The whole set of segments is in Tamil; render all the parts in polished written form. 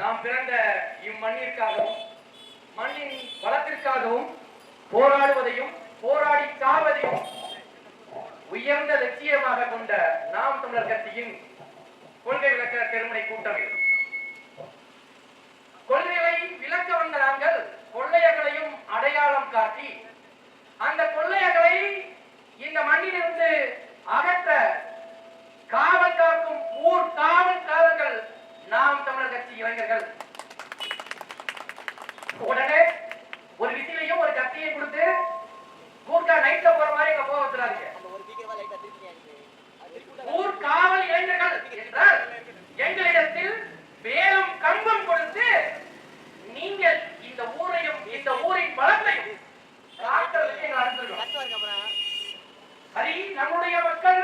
நாம் பிறந்த இம்மண்ணிற்காகவும் மண்ணின் வளத்திற்காகவும் போராடுவதையும் போராடி சாவதையும் உயர்ந்த லட்சியமாக கொண்ட நாம் தமிழர் கட்சியின் கொள்கை விளக்க பெருமுனை கூட்டம் இது. கொள்கைகளை விளக்க வந்த நாங்கள் கொள்ளையர்களையும் அடையாளம் காட்டி அந்த கொள்ளையர்களை இந்த மண்ணிலிருந்து அகற்ற காவல் காக்கும் ஊர் காவல்காரர்கள் நாம் தமிழர் கட்சி இளைஞர்கள். உடனே ஒரு விசிலையும் ஒரு கத்தியை கொடுத்து கூர்க்கா நைட்ல போற மாதிரி எங்க போக வச்சுறாங்க. ஊர் காவல் இளைஞர்கள் என்றால் எங்களிடத்தில் வேலும் கம்பம் கொடுத்து நீங்கள் இந்த ஊரையும் இந்த ஊரின் பலத்தையும் சரி, நம்முடைய மக்கள்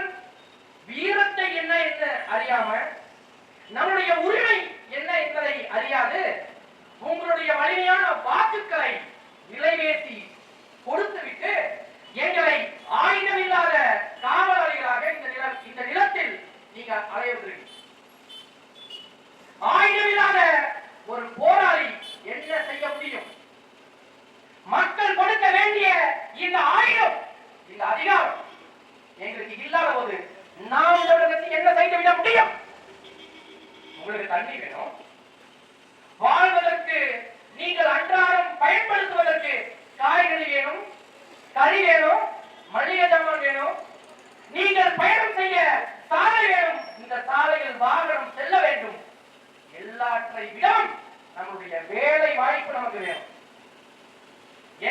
வீரத்தை என்ன என்று அறியாம நம்முடைய உரிமை என்ன என்பதை அறியாது உங்களுடைய வலிமையான வாக்குகளை நிறைவேற்றி கொடுத்துவிட்டு எங்களை ஆயுதமில்லாத காவலாளிகளாக இந்த நிலத்தில் நீங்க அலையுறீங்க. ஆயுதமில்லாத ஒரு போராளி என்ன செய்ய முடியும்? மக்கள் கொடுக்க வேண்டிய இந்த ஆயுதம், இந்த அதிகாரம் எங்களுக்கு இல்லாத போது நாம் தமிழகத்தில் என்ன செய்து விட முடியும்? உங்களுக்கு தண்ணி வேணும், வாழ்வதற்கு நீங்கள் அன்றாடம் பயன்படுத்துவதற்கு காய்கறி வேணும், கறி வேணும், மளிகை ஜாமான் வேணும், நீங்கள் பயணம் செய்ய சாலை வேணும், இந்த சாலையில் வாகனம் செல்ல வேண்டும். எல்லாற்றை விட நம்முடைய வேலை வாய்ப்பு நமக்கு வேணும்.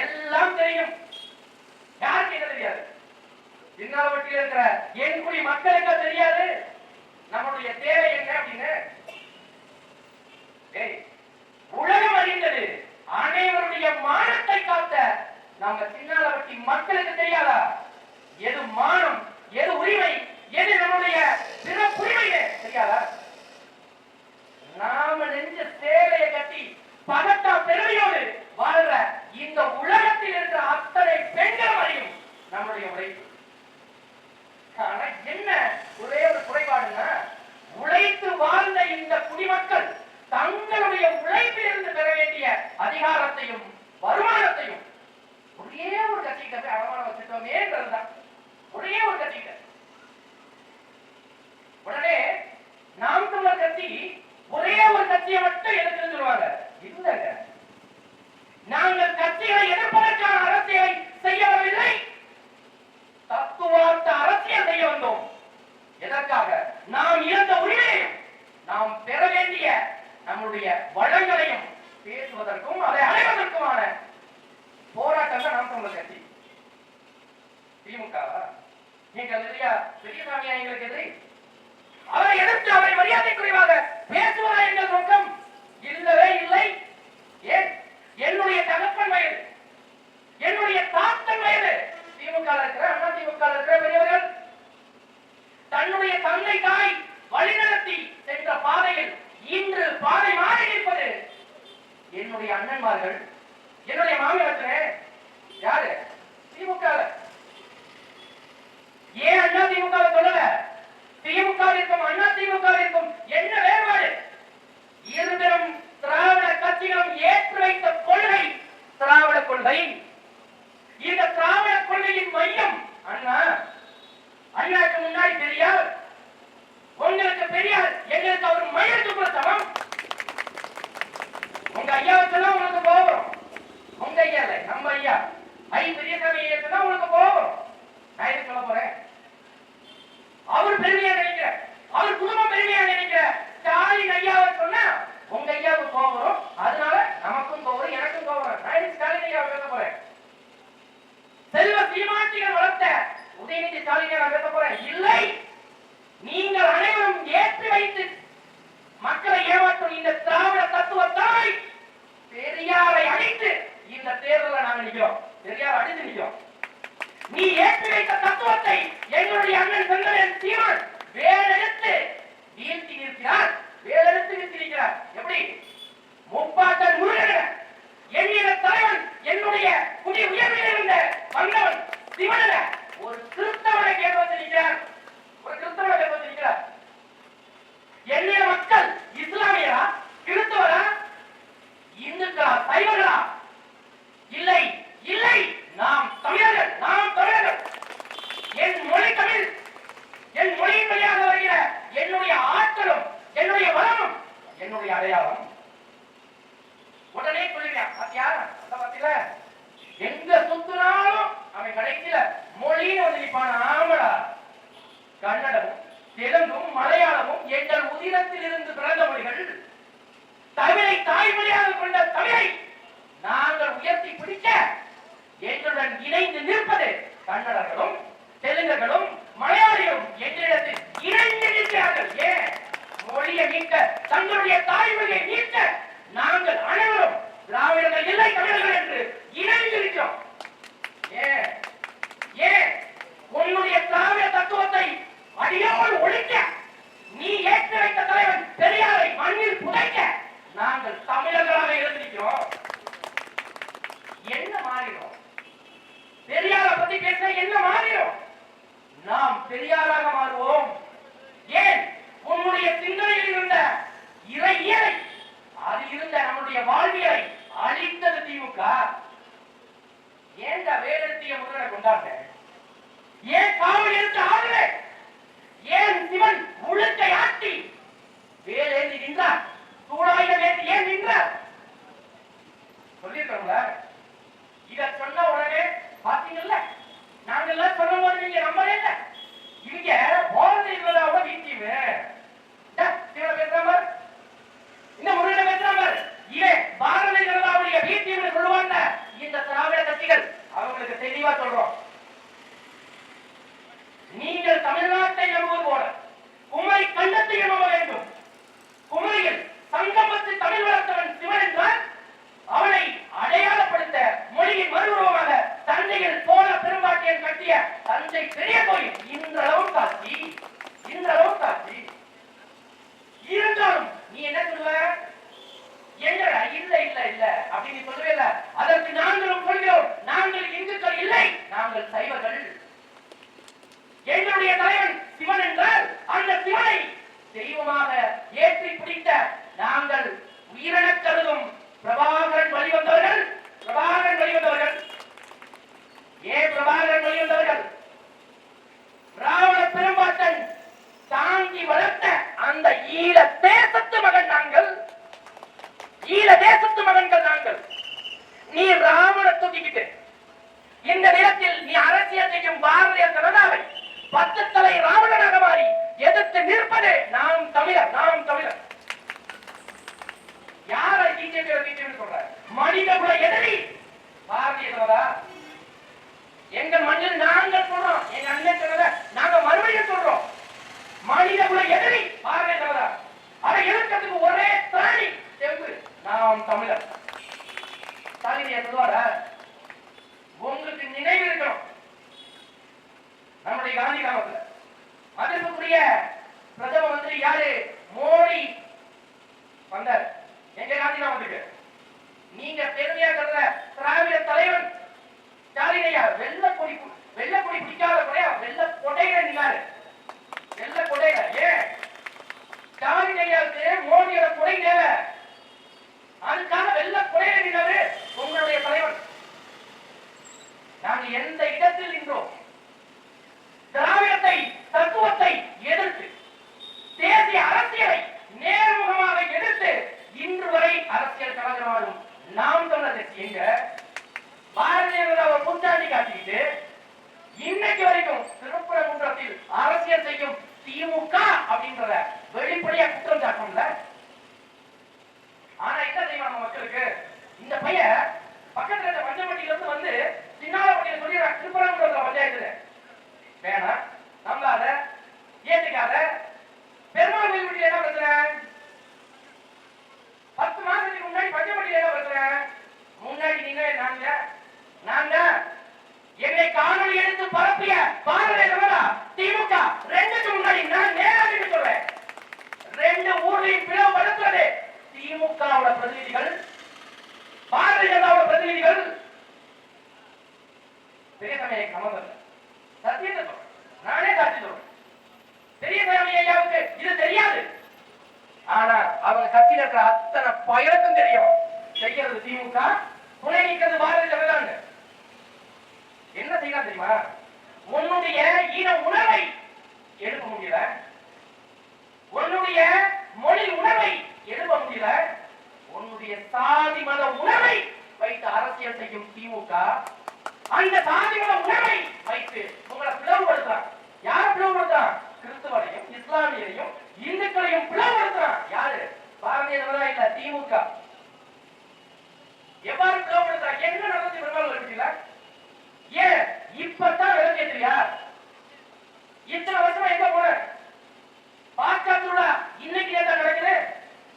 எல்லாம் தெரியும், யாருக்கு என்ன தெரியாது? இன்னாவற்றில் இருக்கிற என் குடி மக்களுக்கு தெரியாது நம்முடைய தேவை என்ன அப்படின்னு. உலகம் அறிந்தது அனைவருடைய மானத்தை காத்த நம்ம சின்னாலவட்டி மக்களுக்கு தெரியாதா? எது மானம், எது உரிமை, எது நம்முடைய பிறப்புரிமையே தெரியாதா? நாம நெஞ்ச சேலையை கட்டி பதட்டா பெருமையோடு வாழ்ற இந்த உலகத்தில் இருக்கிற அத்தனை பெண்கள் அறியும் நம்முடைய உழைப்பு. ஆனா என்ன ஒரே ஒரு குறைபாடுன்னா, உழைத்து வாழ்ந்த இந்த குடிமக்கள் தங்களுடைய உழைப்பில் இருந்து பெற வேண்டிய அதிகாரத்தையும் வருமானத்தையும் ஒரே ஒரு கட்சிகிட்ட போய் அடமானம் வச்சுட்டோமேன்றதுதான். ஒரே ஒரு கட்சிகிட்ட. உடனே நாம் தமிழர் கட்சி ஒரே ஒரு கட்சியை மட்டும் எதிர்த்து சொல்லுவாங்க. இல்லங்க, நாங்கள் கட்சிகளை எதிர்ப்பதற்கான அரசியலை செய்யவில்லை, தத்துவார்த்த அரசியல் செய்ய வந்தோம். எதற்காக? நாம் இழந்த உரிமையையும் நாம் பெற வேண்டிய நம்முடைய வளங்களையும் பேசுவதற்கும் அதை அடைவதற்குமான போராட்டம் தான் நாம் தமிழர் கட்சி. திமுக நீங்கள் பெரியசாமியா எங்களுக்கு எதிரி? அவரை எதிர்த்து அவரை மரியாதை குறைவாக பேசுவதா எங்கள் நோக்கம்? இல்லவே இல்லை. ஏன்? என்னுடைய தகப்பன் வயது, என்னுடைய தாத்தன் வயது திமுக இருக்கிற அண்ணா திமுக இருக்கிற பெரியவர்கள் தன்னுடைய தந்தை தாய் வழிநடத்தி சென்ற பாதையில் இன்று பாதை மாறி நிற்பது என்னுடைய அண்ணன்மார்கள். என்னுடைய மாமியாரே யாரு? திமுக. ஏன் அண்ணா திமுக சொல்லல? திமுக இருக்கும் அண்ணா திமுக இருக்கும் என்ன வேறுபாடு? இருவரும் திராவிட கட்சிகளும் ஏற்று வைத்த கொள்கை திராவிட கொள்கை. இந்த திராவிட கொள்கையின் மையம் அண்ணா. அண்ணாக்கு முன்னாடி பெரியார், உங்களுக்கு பெரியார், எங்களுக்கு அவர் மையத்துக்கு சமம். உங்க ஐயாவை சொன்னா உங்களுக்கு கோபம். உங்க ஐயா இல்லை, நம்ம ஐயா பெரியசாமி சொன்னா உங்களுக்கு கோபம். நான் என்ன சொல்ல போறேன்? அவர் பெருமையா நினைக்கிற, அவர் குடும்பம் பெருமையா நினைக்கிற ஸ்டாலின் ஐயாவை சொன்னா உங்க ஐயாவுக்கு கோபம் வரும். அதனால நமக்கும் கோபம், எனக்கும் கோபம். நான் ஸ்டாலின் ஐயாவை பேச போறேன். செல்வ சீமாட்டிகள் வளர்த்த உதயநிதி ஸ்டாலின் நான் பேச போறேன். இல்லை, நீங்கள் அனைவரும் ஏற்றி வைத்து மக்களை ஏமாற்றும் இந்த திராவிட தத்துவத்தை பெரியாரை அடித்து இந்த தேர்தலில் நாங்கள் நிற்கிறோம். பெரியார் அடித்து நிற்கிறோம். நீ ஏற்றி வைத்த தத்துவத்தை எங்களுடைய அண்ணன் செங்கோட்டையன் சீமான் வேலெடுத்து வீழ்த்தி நிற்கிறார். வேலெடுத்து நம்மளுடைய அடையாளம். உடனே சொல்லுவேன், பாத்தியா அந்த பத்தியில எங்க சுத்தினாலும் அவன் கடைசியில மொழின்னு வந்து நிப்பான. ஆமடா, கன்னடமும் தெலுங்கும் மலையாளமும் எங்கள் உதிரத்தில் இருந்து பிறந்த மொழிகள். தமிழை தாய்மொழியாக கொண்ட தமிழை நாங்கள் உயர்த்தி பிடிக்க எங்களுடன் இணைந்து நிற்பது கன்னடர்களும் தெலுங்கர்களும் மலையாளிகளும் எங்களிடத்தில் இணைந்து நிற்கிறார்கள். ஏன் மொழியை நீக்க, தங்களுடைய தாய்மொழியை நீக்க நாங்கள் அனைவரும் திராவிடர்கள் இல்லை தமிழர்கள் என்று இணைந்து இருக்கிறோம். ஏன் ஏன் உன்னுடைய திராவிட தத்துவத்தை அடியோடு ஒழிக்க, நீ ஏற்று வைத்த தலைவன் பெரியாரை மண்ணில் புதைக்க நாங்கள் தமிழர்களாக இருந்திருக்கிறோம். என்ன மாறிடும்? பெரியாரை பத்தி பேச என்ன மாறிடும்? நாம் பெரியாராக மாறுவோம். ஏன் உன்னுடைய சிந்தனையில் இருந்த இறையியலை, அது இருந்த நம்முடைய வாழ்வியலை அழித்தது திமுக. ஏன் வேலெடுத்திய முதலை கொண்டாங்க? ஏன் காவல் எடுத்து ஆடுற? ஏன் சிவன் முழுக்கை ஆட்டி வேலேந்தி நின்றார்? சூடாயுதம் ஏந்தி ஏன் நின்றார்? சொல்லிருக்கோம்ல. இத சொன்ன உடனே பாத்தீங்கல்ல, நாங்க எல்லாம் சொல்லும் போது நீங்க நம்பவே இல்லை. இங்க போறது இல்லதாவோட வீட்டீங்க பேசுறாம, இந்த முறையில பேசுறாம, இவன் பாரதிய ஜனதாவுடைய வீட்டீங்க சொல்லுவாங்க. இந்த திராவிட கட்சிகள் அவங்களுக்கு தெளிவா சொல்றோம், நீங்கள் தமிழ்நாட்டை நம்புவது போல குமரி கண்டத்தை நம்ப வேண்டும். குமரியில் சங்கமத்து தமிழ் வளர்த்தவன் சிவன் என்றால் அவனை அடையாளப்படுத்த மொழியின் மறுஉருவமாக தஞ்சையில் சோழ பெரும்பாட்டியன் கட்டிய தஞ்சை பெரிய கோயில் இன்றளவும் காட்சி, இன்றளவும் காட்சி. இருந்தாலும் நீ என்ன சொல்லுவ? எங்கடா இல்ல இல்ல இல்ல அப்படின்னு சொல்லவே இல்ல. அதற்கு நாங்களும் சொல்கிறோம், நாங்கள் இந்துக்கள் இல்லை, நாங்கள் சைவர்கள். எங்களுடைய தலைவன் சிவன் என்றால் அந்த சிவனை தெய்வமாக ஏற்றி பிடித்த நாங்கள் உயிரென கருதும் பிரபாகரன் வழிவந்தவர்கள். பிரபாகரன் வழிவந்தவர்கள் ஏன் பிரபாகரன் வழிவந்தவர்கள்? ராவண பெரும்பாட்டன் தாங்கி வளர்த்த அந்த ஈழ தேசத்து மகன் நாங்கள், ஈழ தேசத்து மகன்கள் நாங்கள். நீ ராவண தூக்கிக்கிட்டு இந்த நிலத்தில் நீ அரசியல் செய்யும் பாரதிய ஜனதாவை 10 தலை ராவணனாக மாறி எதிர்த்து நிற்பது நாம் தமிழர், நாம் தமிழர். யாரை பிஜேபி சொல்ற? மனித குல எதிரி பாரதிய ஜனதா. எங்கள் மண்ணில் நாங்கள் சொல்றோம், எங்க அண்ணன் சொன்னத நாங்க மறுபடியும் சொல்றோம், மனித குல எதிரி பாரதிய ஜனதா. அதை எதிர்க்கிறதுக்கு ஒரே திராணி செம்பு, நாம் தமிழர். ஸ்டாலின் சொல்லுவார, உங்களுக்கு நினைவு இருக்கணும், நம்முடைய காந்தி கிராமத்துல மதிப்புக்குரிய பிரதம மந்திரி யாரு? மோடி வந்தார் எங்க காந்தி கிராமத்துக்கு. நீங்க பெருமையா கருத திராவிட தலைவன் ஸ்டாலின் ஐயா வெள்ளக்கொடி பிடிக்காத கொடையா வெள்ள கொடையில நின்னாரு. வெள்ள கொடையில ஏன் ஸ்டாலின் ஐயாவுக்கு மோடியோட கொடை தேவை, அதுக்காக வெள்ள கொடையில நின்னாரு உங்களுடைய தலைவன். நாங்கள் எந்த இடத்தில் நின்றோம்? திராவிடத்தை தத்துவத்தை எதிர்த்து, தேசிய அரசியலை நேர்முகமாக எதிர்த்து இன்று வரை அரசியல் கலந்துவாடும் நாம் தமிழர் கட்சி எங்க பாரதிய ஜனதாவை புத்தாண்டி காட்டிக்கிட்டு இன்னைக்கு வரைக்கும் திருப்பரங்குன்றத்தில் அரசியல் செய்யும் திமுக அப்படின்றத வெளிப்படையா குற்றம் சாட்டணும்ல. ஆனா என்ன செய்வாங்க மக்களுக்கு? இந்த பையன் பக்கத்துல இருந்த பஞ்சமட்டியில இருந்து வந்து சின்னாலப்பட்டியில சொல்லிடுறான், திருப்பரங்குன்றத்துல பஞ்சாயத்துல வேணாம், நம்பாத, ஏத்துக்காத. பெருமாள் கோயில் பட்டியல என்ன பிரச்சனை? 10 மாசத்துக்கு முன்னாடி பஞ்சமட்டியில என்ன பிரச்சனை? முன்னாடி நீங்க நாங்க என்னை காணொலி எடுத்து பரப்பிய பாரதிய ஜனதா திமுக 2க்கு முன்னாடி நான் நேராக சொல்றேன், 2 ஊர்லையும் பிளவுபடுத்துறது திமுகவோட பிரதிநிதிகள், பாரதிய ஜனதாவோட பிரதிநிதிகள். பெரிய சமயம் சம்பந்தம் சத்தியத்தை சொல்றேன், நானே சாட்சி சொல்றேன். பெரிய சாமி ஐயாவுக்கு இது தெரியாது, ஆனா அவங்க கட்சியில் இருக்கிற அத்தனை பயனுக்கும் தெரியும். செய்யறது திமுக, துணை நீக்கிறது பாரதிய ஜனதா. என்ன செய்யலாம் தெரியுமா? உன்னுடைய இன உணர்வை எடுக்க முடியல, உன்னுடைய மொழி உணர்வை எழுப்ப முடியல. உன்னுடைய சாதி மத உணர்வை வைத்து அரசியல் செய்யும் திமுக அந்த சாதி மத உணர்வை வைத்து உங்களை பிளவுபடுத்துறான். யார பிளவுபடுத்துறான்? கிறிஸ்தவரையும் இஸ்லாமியரையும் இந்துக்களையும் பிளவுபடுத்துறான். யாரு? பாரதிய ஜனதா இல்ல, திமுக. எவ்வாறு பிளவுபடுத்துறான்? என்ன நடந்துச்சு விரும்பால? ஏன் இப்பதான் விளக்கேற்றியா? இத்தனை வருஷமா எங்க போன? பாஸ்காத்துள்ள இன்னைக்கு நேத்தா நடக்குது.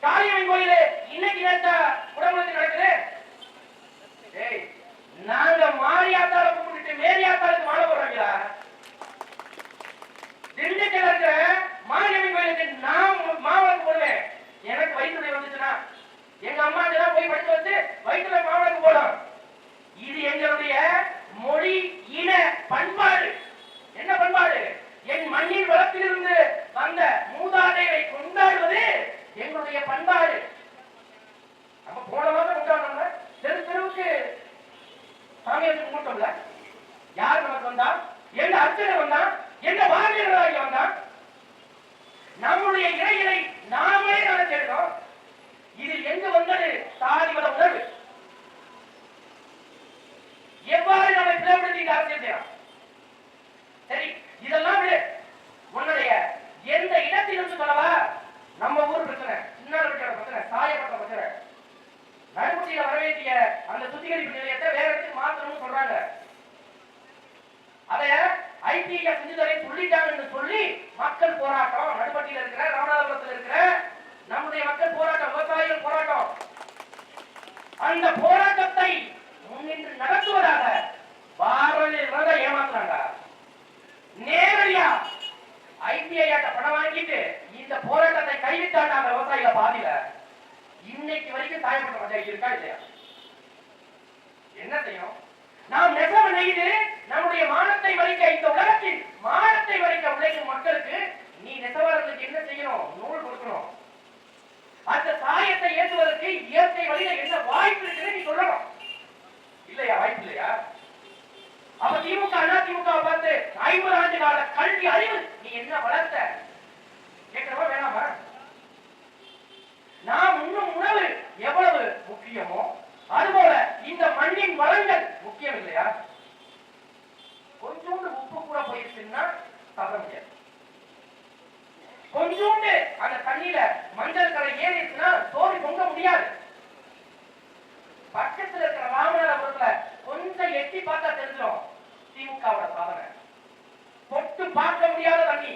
காளியம்மன் கோயிலு இன்னைக்கு நேத்தா குடமுழுக்கு நடக்குது. ஏய், நாங்க மாரியாத்தால கும்பிட்டு மேரியாத்தாளுக்கு மாலை போடுறாங்களா? திண்டுக்கல்ல இருக்கிற மாரியம்மன் கோயிலுக்கு நான் மாவிளக்கு போடுவேன். எனக்கு வயிற்றுல வந்துச்சுன்னா எங்க அம்மா எல்லாம் போய் படிச்சு வந்து வயிற்றுல மாவிளக்கு போடும். இது எங்களுடைய மொழி இன பண்பாடு. என்ன பண்பாடு? என் மண்ணின் வளத்திலிருந்து வந்த மூதாதையை கொண்டாடுவது எங்களுடைய பண்பாடு. நம்ம போன மாதம் கொண்டாடுறோம்ல, தெரு தெருவுக்கு சாமியை கும்பிட்டோம்ல. யார் நமக்கு வந்தா? எந்த அர்ச்சனை வந்தா? எந்த பாரதியார் வந்தா? நம்முடைய இறைகளை நாமே தேடுறோம். இதில் எங்கு வந்தது சாதி மத உணர்வு? எவ்வாறு நம்மை பிளவுபடுத்தி அரசியல் செய்யலாம்? சரி, இதெல்லாம் விடு. உன்னுடைய எந்த இடத்திலிருந்து சொல்லவா? நம்ம ஊர் பிரச்சனை, சின்ன பிரச்சனை, சாயப்பட்ட பிரச்சனை, நடுமுறையில் வர வேண்டிய அந்த சுத்திகரிப்பு நிலையத்தை வேற இடத்துக்கு மாற்றணும்னு சொல்றாங்க. அதைய ஐபிஎஸ் செஞ்சுதரை சொல்லிட்டாங்கன்னு சொல்லி மக்கள் போராட்டம், நடுப்பட்டியில் இருக்கிற ராமநாதபுரத்தில் இருக்கிற நம்முடைய மக்கள் போராட்டம், விவசாயிகள் போராட்டம், அந்த போராட்டத்தை முன்னின்று நடத்துவதாக பாரதிய ஏமாத்துறாங்க. நேரடியா ஐபிஐ பணம் வாங்கிட்டு இந்த போராட்டத்தை கைவிட்டாங்க அந்த விவசாயிகளை. பாதியில இன்னைக்கு வரைக்கும் தாயப்பட்ட பஞ்சாயத்து இருக்கா இல்லையா? என்ன செய்யும்? நாம் நெசவு நெய்து நம்முடைய மானத்தை வலிக்க, இந்த உலகத்தில் மானத்தை வலிக்க உழைக்கும் மக்களுக்கு நீ நெசவாளர்களுக்கு என்ன செய்யணும்? நூல் கொடுக்கணும். அந்த சாயத்தை ஏற்றுவதற்கு இயற்கை வழியில என்ன வாய்ப்பு இருக்குன்னு நீ சொல்லணும். இல்லையா? வாய்ப்பு இல்லையா? அப்ப திமுக அதிமுக பார்த்து 50 ஆண்டு கால கல்வி அறிவு நீ என்ன வளர்த்த கேட்கிறவா வேணாமா? நாம் உண்ணும் உணவு எவ்வளவு முக்கியமோ அதுபோல இந்த மண்ணின் வளங்கள் முக்கியம் இல்லையா? கொஞ்சோண்டு உப்பு கூட போயிருச்சுன்னா சாப்பிட முடியாது. கொஞ்சோண்டு அந்த தண்ணியில மஞ்சள் கரை ஏறிச்சுன்னா சோறு பொங்க முடியாது. பக்கத்துல இருக்கிற ராமநாதபுரத்துல கொஞ்சம் எட்டி பார்த்தா தெரிஞ்சிடும் திமுகவோட சாதனை. பொட்டு பார்க்க முடியாத தண்ணி.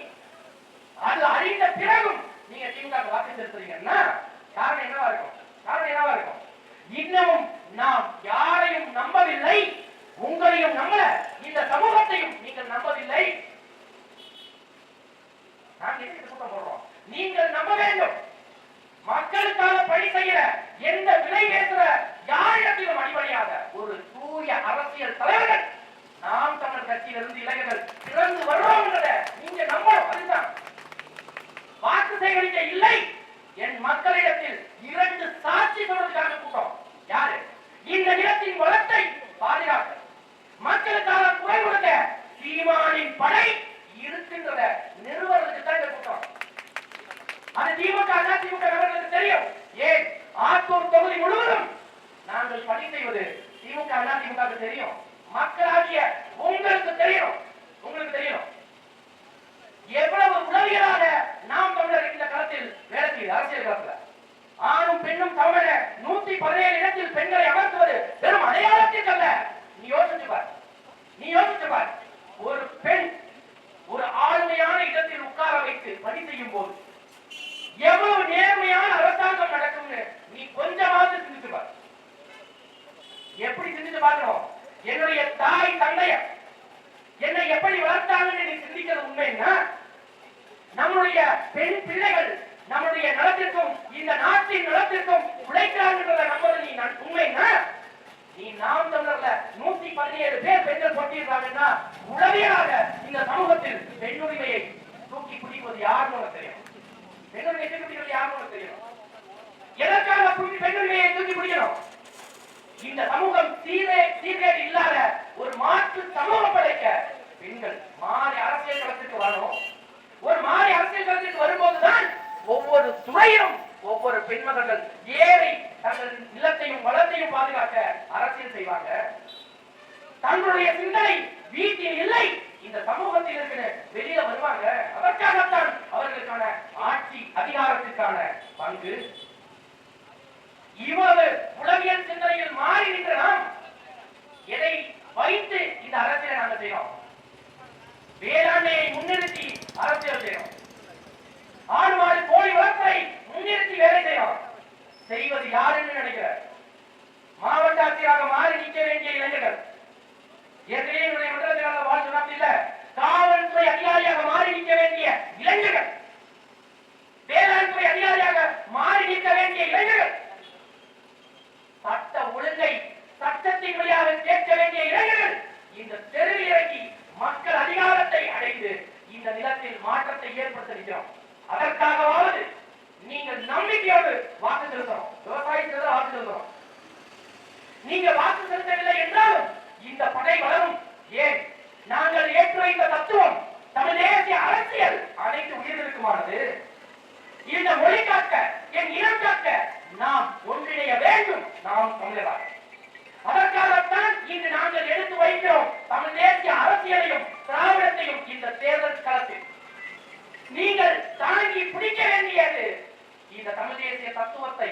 அது அறிந்த பிறகும் நீங்க திமுக வாக்கு செலுத்துறீங்கன்னா காரணம் என்னவா இருக்கும்? காரணம் என்னவா இருக்கும்? இன்னமும் நாம் யாரையும் நம்பவில்லை, உங்களையும் நம்பல, இந்த சமூகத்தையும் நீங்கள் நம்பவில்லை. நாங்க எதுக்கு கூட்டம் போடுறோம்? நீங்கள் நம்ப வேண்டும். மக்களுக்காக பணி செய்கிற, எந்த விலை பேசுற யாரிடத்திலும் அடிபடையாத ஒரு தூய அரசியல் தலைவர்கள் நாம் தமிழர் கட்சியிலிருந்து இளைஞர்கள் திறந்து வருவோம். நீங்க நம்பணும். அதுதான் வாக்கு சேகரிக்க இல்லை. என் மக்களிடத்தில் 2 சாட்சி சொல்றதுக்காக கூட்டம். யாரு? இந்த நிலத்தின் வளத்தை பாதுகாக்க, மக்களுக்காக குரல் கொடுக்க சீமானின் படை இருக்கின்றத நிறுவனத்துக்கு தான் இந்த கூட்டம். அது திமுக அதிமுக நபர்களுக்கு தெரியும். ஏன் ஆத்தூர் தொகுதி முழுவதும் நாங்கள் பணி செய்வது திமுக அதிமுக தெரியும். மக்களாகிய உங்களுக்கு தெரியும். உங்களுக்கு தெரியும் எவ்வளவு உளவியலாக நாம் தமிழர் இந்த களத்தில் வேலை செய்யுது. அரசியல் களத்தில் ஆணும் பெண்ணும் சமமென 117 இடத்தில் பெண்களை அமர்த்துவது வெறும் அடையாளத்திற்கு அல்ல. நீ யோசிச்சு பார். நீ யோசிச்சு பார். ஒரு பெண் ஒரு ஆளுமையான இடத்தில் உட்கார வைத்து பணி செய்யும் போது எவ்வளவு நேர்மையான அரசாங்கம் நடக்கும்னு நீ கொஞ்சமாவது சிந்திச்சு பார். எப்படி சிந்திச்சு பார்க்கணும்? என்னுடைய தாய் தந்தைய என்னை எப்படி வளர்த்தாங்கன்னு நீ சிந்திக்கிறது உண்மைன்னா, நம்முடைய பெண் பிள்ளைகள் நம்முடைய நலத்திற்கும் இந்த நாட்டின் நலத்திற்கும் உழைக்கிறாங்கன்றத நம்புறது நீ உண்மைன்னா, நீ நாம் தமிழர்ல 117 பேர் பெண்கள் போட்டியிருக்காங்கன்னா உளவியலாக இந்த சமூகத்தில் பெண் உரிமையை தூக்கி பிடிப்பது யாருன்னு உனக்கு தெரியும். பெண் உரிமையை தூக்கி பிடிக்கிறது யாருன்னு உனக்கு தெரியும். எதற்காக பெண் உரிமையை தூக்கி பிடிக்கணும்? இந்த சமூகம் சீர்கேடு இல்லாத ஒரு மாற்று சமூகம் படைக்க பெண்கள் மாறி அரசியல் களத்திற்கு வரணும். ஒரு மாறி அரசியல் களத்திற்கு வரும்போதுதான் ஒவ்வொரு துறையிலும் ஒவ்வொரு பெண் தங்கள் நிலத்தையும் வளத்தையும் பாதுகாக்க அரசியல் செய்வாங்க. தங்களுடைய சிந்தனை வீட்டில் இல்லை, இந்த சமூகத்தில் இருக்கிற வெளியில வருவாங்க. அதற்காகத்தான் அவர்களுக்கான ஆட்சி அதிகாரத்திற்கான பங்கு. இவ்வளவு உளவியல் சிந்தனையில் மாறி நின்ற நாம் எதை வைத்து இந்த அரசியலை நாங்கள் செய்யறோம்? வேளாண்மையை முன்னிறுத்தி அரசியல் செய்யறோம். ஆடு மாடு கோழி வளர்ப்பை முன்னிறுத்தி வேலை செய்யறோம். செய்வது யாருன்னு நினைக்கிறார்? மாவட்ட ஆட்சியராக மாறி நிற்க வேண்டிய இளைஞர்கள், ஏற்கனவே என்னுடைய மண்டலத்தில் வாழ் சொன்னாப்ல, காவல்துறை அதிகாரியாக மாறி நிற்க வேண்டிய இளைஞர்கள், வேளாண் துறை அதிகாரியாக மாறி நிற்க வேண்டிய இளைஞர்கள், சட்ட ஒழுங்கை சட்டத்தின் வழியாக கேட்க வேண்டிய இளைஞர்கள் இந்த தெருவில் இறங்கி மக்கள் அதிகாரத்தை அடைந்து இந்த நிலத்தில் மாற்றத்தை ஏற்படுத்த நிற்கிறோம். அதற்காகவாவது நீங்கள் நம்பிக்கையோடு வாக்கு செலுத்தணும். விவசாயத்தில் வாக்கு செலுத்தணும். நீங்க வாக்கு செலுத்தவில்லை என்றாலும் இந்த படை வளரும். ஏன்? நாங்கள் ஏற்று வைத்த தத்துவம் தமிழ் தேசிய அரசியல் அனைத்து உயிர்களுக்குமானது. இந்த மொழி காக்க, என் இனம் காக்க நாம் ஒன்றிணைய வேண்டும். நாம் தமிழர்கள். அதற்காகத்தான் இன்று நாங்கள் எடுத்து வைக்கிறோம் தமிழ் தேசிய அரசியலையும் திராவிடத்தையும் இந்த தேர்தல் களத்தில். நீங்கள் தாங்கி பிடிக்க வேண்டியது இந்த தமிழ் தேசிய தத்துவத்தை,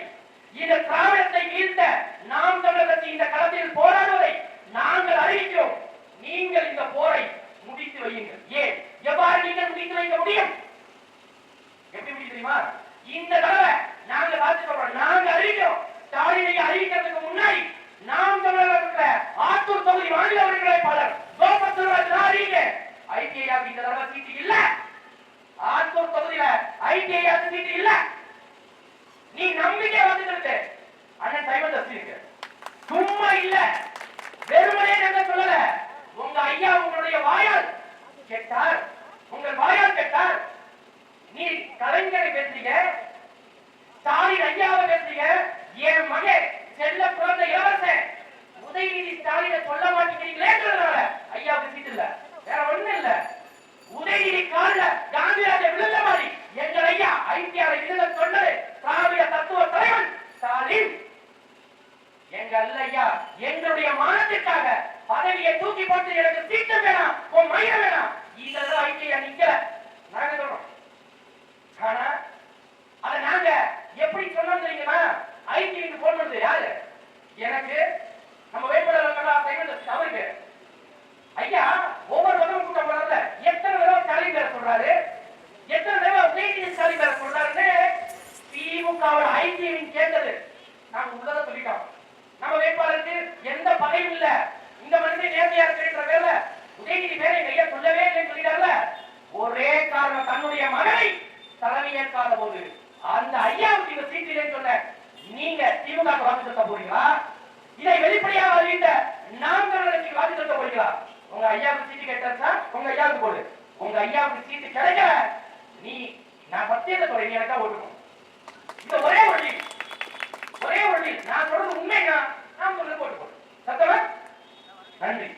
இந்த திராவிடத்தை வீழ்த்த நாம் தமிழர்கள் இந்த களத்தில் போராடுவதை நாங்கள் அறிவிக்கிறோம். நீங்கள் இந்த போரை முடித்து வையுங்கள். ஏன்? எவ்வாறு நீங்கள் முடித்து வைக்க முடியும்? எப்படி முடியும் தெரியுமா? இந்த தடவை நாங்க பார்த்து சொல்றோம், நாங்க அறிவிக்கிறோம். ஸ்டாலினை அறிவிக்கிறதுக்கு முன்னாடி நாம் தமிழர்கள் ஆத்தூர் தொகுதி மாநில ஒருங்கிணைப்பாளர் அறிவிக்க ஐடிஐ இந்த தடவை சீட்டு இல்ல. ஆத்தூர் தொகுதியில ஐடிஐ சீட்டு இல்ல. நீ நம்பிக்கை வந்துட்டு அண்ணன் சைமன் தஸ்திக்கு சும்மா இல்ல, வெறுமனே நாங்க சொல்லல. உங்க ஐயா உங்களுடைய வாயால் கேட்டார், உங்கள் வாயால் கேட்டார். நீ கலைஞரை பேசுறீங்க, ஸ்டாலின் ஐயாவை பேசுறீங்க. என் மகன் செல்ல பிறந்த இளவரசன் உதயநிதி ஸ்டாலினை சொல்ல மாட்டேங்கிறீங்களேன்றதுனால ஐயாவுக்கு சீட்டு இல்ல, வேற ஒண்ணு இல்ல. உதயநிதி கால காந்திராஜ விழுந்த மாதிரி எங்கள் ஐயா ஐடிஆரை விழுந்த சொன்னது திராவிட தத்துவ தலைவன் ஸ்டாலின். எங்கள் ஐயா எங்களுடைய மானத்திற்காக பதவியை தூக்கி போட்டு எனக்கு சீட்டு வேணாம், உன் மயிர வேணாம், இதெல்லாம் ஐடிஐ நிக்கல நாங்க சொல்றோம். ஆனா அத நாங்க எப்படி சொன்னோம் தெரியுமா? ஐடிஐக்கு போன் பண்ணுது யாரு? எனக்கு நம்ம வேட்பாளர் அவருக்கு ஐயா ஒவ்வொரு பதவும் கூட்டம் போறாருல, எத்தனை தடவை ஸ்டாலின் பேர சொல்றாரு, எத்தனை தடவை உதயநிதி ஸ்டாலின் பேர சொல்றாருன்னு திமுகவோட ஐடிஐ கேட்டது. நாங்க உள்ளத சொல்லிட்டோம். நம்ம வேட்பாளருக்கு எந்த பகையும் இல்ல, இந்த மனிதன் நேர்மையா இருக்கிற பேர்ல உதயநிதி பேரை எங்க ஐயா சொல்லவே இல்லைன்னு சொல்லிட்டாருல. ஒரே காரணம், தன்னுடைய மகனை தலைமையேற்காத போது அந்த ஐயாவுக்கு இந்த சீட்டு இல்லைன்னு சொன்ன நீங்க திமுக வாக்கு செலுத்த போறீங்களா? இதை வெளிப்படையாக அறிவித்த நாம் தமிழருக்கு வாக்கு செலுத்த போறீங்களா? உங்க ஐயாவுக்கு சீட்டு கேட்டா உங்க ஐயாவுக்கு போடு. உங்க ஐயாவுக்கு சீட்டு கிடைக்கல, நீ நான் பத்தியத்தை சொல்றேன், நீ எனக்கா ஓட்டுக்கும். இந்த ஒரே வழி, ஒரே வழி. நான் சொல்றது உண்மையா? நான் சொல்றது போட்டு போடு. சத்தமா? நன்றி.